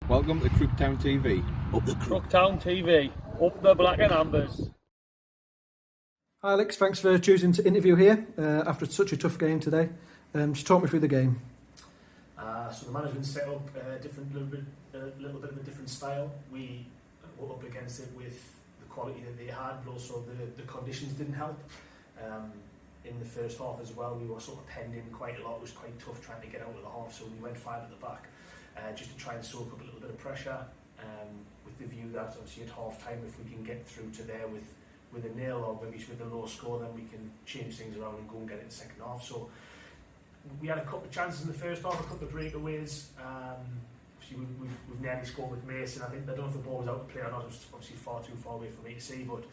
Welcome to Crooktown TV. Up the Crooktown TV. Up the black and ambers. Hi Alex, thanks for choosing to interview here after such a tough game today. Just talk me through the game. So the management set up a little bit of a different style. We were up against it with the quality that they had, but also the conditions didn't help. In the first half as well, we were sort of penned in quite a lot. It was quite tough trying to get out of the half, so we went 5 at the back just to try and soak up a little bit of pressure, with the view that obviously at half time, if we can get through to there with a nil or maybe with a low score, then we can change things around and go and get it in the second half. So we had a couple of chances in the first half, a couple of breakaways. Obviously we've nearly scored with Mason. I don't know if the ball was out of play or not. It was obviously far too far away for me to see, but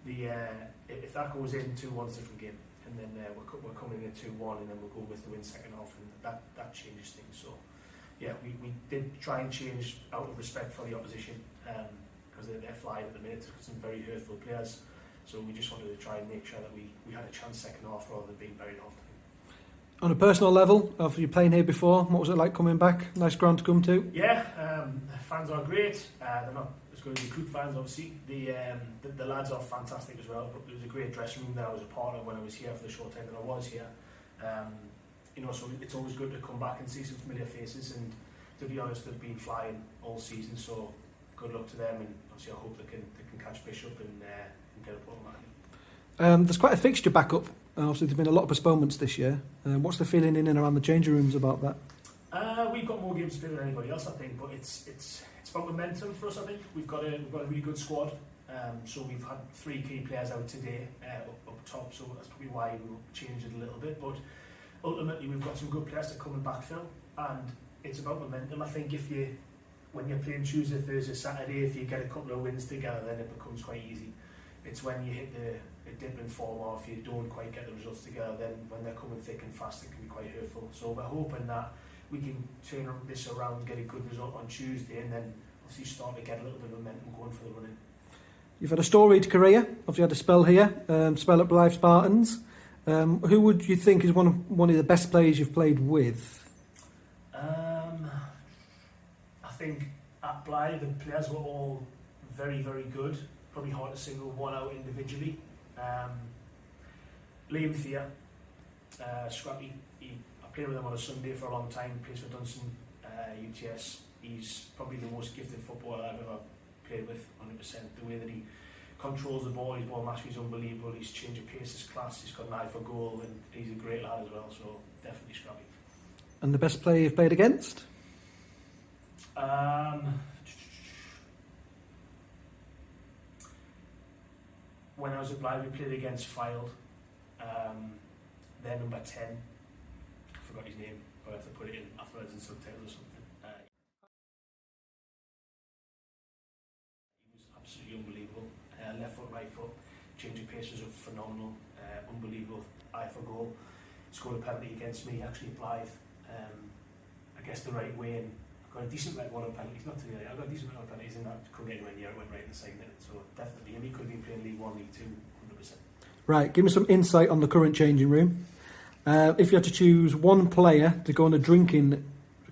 if that goes in, 2-1's a different game. And then we're coming in at 2-1, and then we'll go with the win second half, and that changes things. So yeah, we did try and change out of respect for the opposition, because they're flying at the minute. Some very hurtful players, so we just wanted to try and make sure that we had a chance second half rather than being buried half time. On a personal level, after you playing here before, what was it like coming back? Nice ground to come to? Yeah, fans are great. They're not as good as the Crook fans, obviously. The lads are fantastic as well. But it was a great dressing room that I was a part of when I was here for the short time that I was here. So it's always good to come back and see some familiar faces. And to be honest, they've been flying all season. So good luck to them, and obviously I hope they can catch Bishop and get up automatically. There's quite a fixture back up. Obviously, there's been a lot of postponements this year. What's the feeling in and around the changing rooms about that? We've got more games to play than anybody else, I think, but it's about momentum for us. I think we've got a really good squad. So we've had 3 key players out today up top, so that's probably why we'll change it a little bit. But ultimately, we've got some good players to come and backfill, and it's about momentum. I think when you're playing Tuesday, Thursday, Saturday, if you get a couple of wins together, then it becomes quite easy. It's when you hit a dip in form, or if you don't quite get the results together, then when they're coming thick and fast, it can be quite hurtful. So we're hoping that we can turn this around and get a good result on Tuesday, and then obviously start to get a little bit of momentum going for the running. You've had a storied career. Obviously, had a spell here, spell at Blythe Spartans. Who would you think is one of the best players you've played with? I think at Blythe, the players were all very, very good. Probably hard to single one out individually. Liam Thea, scrappy. I played with him on a Sunday for a long time. Plays for Dunson, UTS. He's probably the most gifted footballer I've ever played with. 100%. The way that he controls the ball, his ball mastery is unbelievable. His change of pace is class. He's got an eye for goal, and he's a great lad as well. So definitely scrappy. And the best player you've played against? When I was at Blythe, we played against Fylde. Their number 10. I forgot his name, but I have to put it in afterwards in subtitles or something. He was absolutely unbelievable. Left foot, right foot. Change of pace was phenomenal. Unbelievable. Eye for goal. Scored a penalty against me, actually at Blythe. I guess the right way, and I've got a decent record on penalties. Not today. I've got a decent record on penalties, and that couldn't get anywhere near it. Went right in the side net. So definitely, and he could have been playing League 1, League 2, 100%. Right, give me some insight on the current changing room. If you had to choose one player to go on a drinking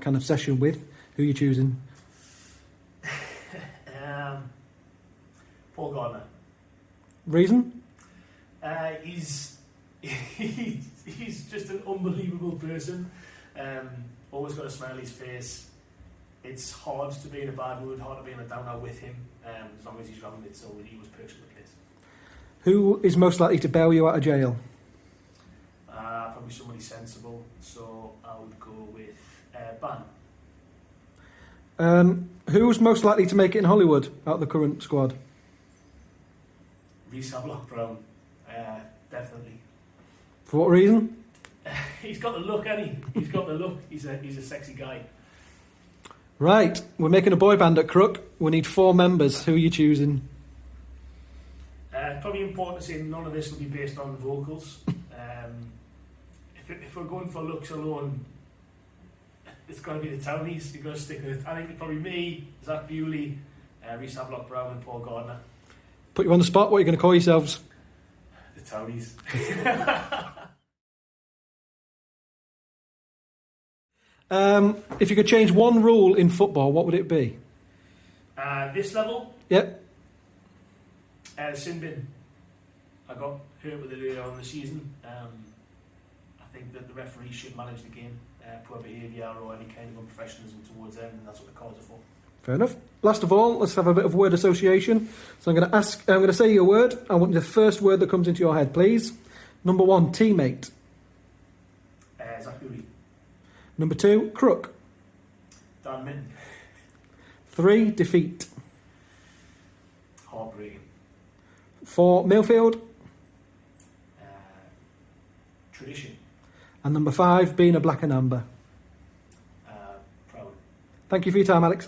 kind of session with, who are you choosing? Paul Gardner. Reason? He's just an unbelievable person. Always got a smile on his face. It's hard to be in a bad mood, hard to be in a downer with him. As long as he's around, it's all he was perks of the place. Who is most likely to bail you out of jail? Probably somebody sensible. So I would go with Ban. Who's most likely to make it in Hollywood out of the current squad? Reece Havelock-Brown. Definitely. For what reason? He's got the look, hasn't he? He's got the look. He's a sexy guy. Right, we're making a boy band at Crook. We need 4 members. Who are you choosing? Probably important to say none of this will be based on vocals. If we're going for looks alone, it's got to be the Townies. You've got to stick with it. I think it's probably me, Zach Bewley, Reece Havelock-Brown and Paul Gardner. Put you on the spot. What are you going to call yourselves? The Townies. If you could change one rule in football, what would it be? This level, Yep. sin bin. I got hurt with it earlier on in the season. I think that the referee should manage the game. Poor behaviour or any kind of unprofessionalism towards them, and that's what the cards are for. Fair enough. Last of all, let's have a bit of word association. So I'm going to say your word. I want the first word that comes into your head, please. Number 1, teammate. Zachary. Number 2, crook. Dan Min. 3, defeat. Heartbreaking. 4, Millfield. Tradition. And number 5, being a black and amber. Proud. Thank you for your time, Alex.